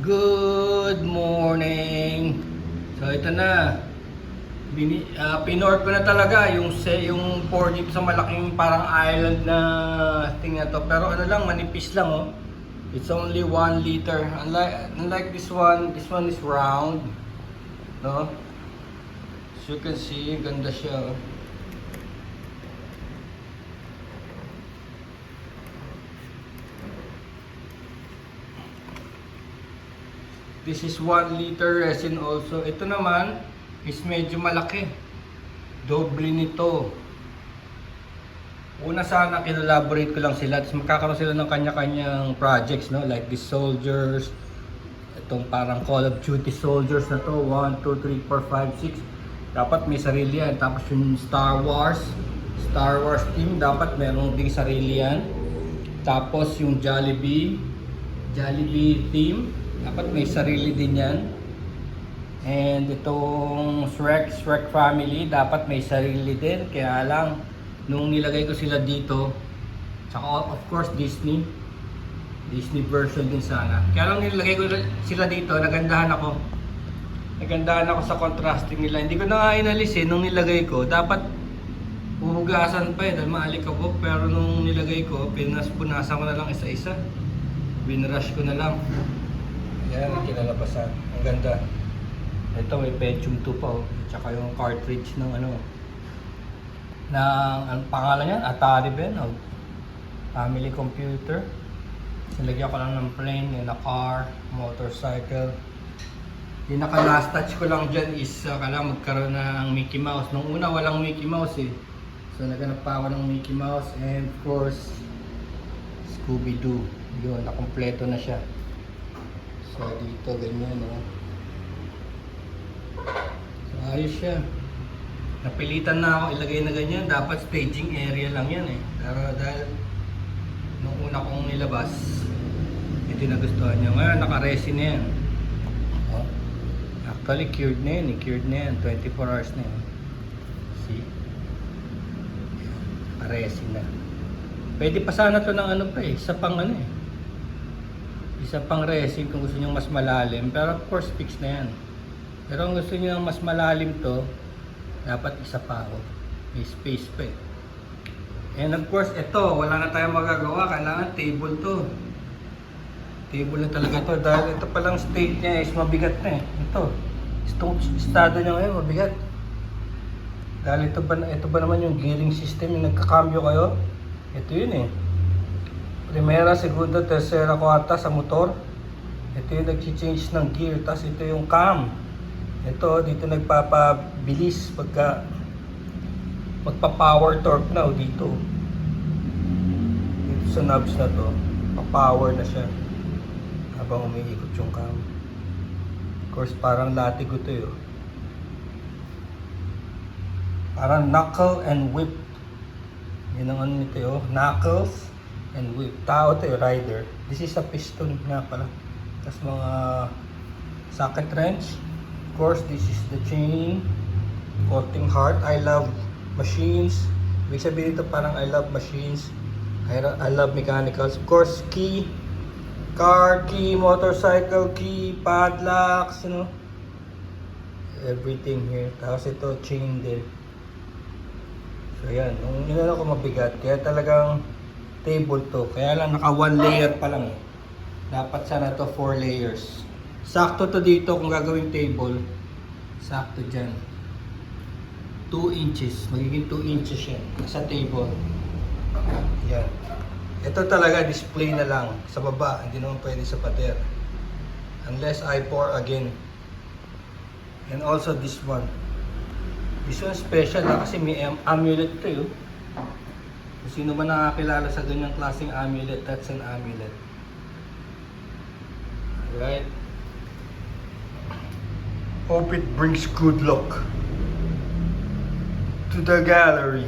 Good morning. So ito na. Pinork ko na talaga yung 4 dito sa malaking parang island na thing na to. Pero ano lang, manipis lang oh. It's only 1 liter. Unlike this one is round. No? As you can see, ganda siya oh. This is 1 liter resin also. Ito naman is medyo malaki. Doble nito. Una sana kinolaborate ko lang sila. Tapos magkakaroon sila ng kanya-kanyang projects, no? Like these soldiers. Itong parang Call of Duty soldiers na to. 1, 2, 3, 4, 5, 6. Dapat may sarili yan. Tapos yung Star Wars team, dapat meron ding sarili yan. Tapos yung Jollibee team, dapat may sarili din yan. And itong Shrek family, dapat may sarili din. Kaya lang, nung nilagay ko sila dito, tsaka of course Disney version din sana. Kaya lang nilagay ko sila dito, nagandahan ako sa contrasting nila. Hindi ko na nga inalis nung nilagay ko. Dapat huhugasan pa dahil maalikabok. Pero nung nilagay ko, punasan ko na lang isa-isa. Binrush ko na lang. Yan ang kinalabasan. Ang ganda. Ito may Pentium 2 pa oh. Tsaka yung cartridge ng ano. Ang pangalan yan? Atari Ben oh. Family computer. Nilagyan ko lang ng plane, and a car, motorcycle. Yung naka last touch ko lang dyan is kailangan magkaroon ng Mickey Mouse. Nung una walang Mickey Mouse eh. So naganap pa ako ng Mickey Mouse and of course Scooby-Doo. Yun, nakompleto na siya. So dito ganyan oh. So ayos siya. Napilitan na ako ilagay na ganyan. Dapat staging area lang yan eh. Pero dahil nung una kong nilabas, hindi nagustuhan niya. Ngayon naka-resin na yan. Oh. Actually cured na yan. Cured na yan. 24 hours na yan. See? Naka-resin na. Pwede pa sana to ng ano pa eh. Isa pang ano eh. Isa pang resin kung gusto niyo mas malalim. Pero of course fix na yan. Pero kung gusto niyo mas malalim to, dapat isa pa ako. May space pa eh. And of course ito, wala na tayong magagawa. Kailangan table to. Table na talaga to. Dahil ito palang state niya is mabigat na eh. Ito. Itong estado niya ngayon mabigat. Dahil ito ba naman yung gearing system yung nagkakambyo kayo? Ito yun eh. Primera, segunda, tercera, kwarta sa motor. Ito yung nag-change ng gear. Tapos ito yung cam. Ito, dito nagpapabilis pagka magpa-power torque na o dito. Dito sa knobs na to, pa-power na siya habang umiikot yung cam. Of course, parang latigo to yun. Parang knuckle and whip. Yun ang ano nito yun. Knuckles and whip. Tao to yung rider. This is a piston nga pala. Tapos mga socket wrench. Of course, this is the chain. Coating heart. I love machines. Ibig sabihin ito parang I love machines. I love mechanicals. Of course, key. Car key, motorcycle key, padlocks, you know. Everything here. Tapos ito, chain din. So yan, nung inano ko mabigat. Kaya talagang table to. Kaya lang naka 1 layer pa lang eh. Dapat sana to 4 layers. Sakto to dito kung gagawing table. Sakto dyan. 2 inches. Magiging 2 inches yan. Sa table. Yan. Ito talaga display na lang. Sa baba. Hindi naman pwede sa pader. Unless I pour again. And also this one. This one special na kasi may amulet to yun. Kung sino man nakakilala sa ganyang klaseng amulet, that's an amulet. Alright. Hope it brings good luck to the gallery.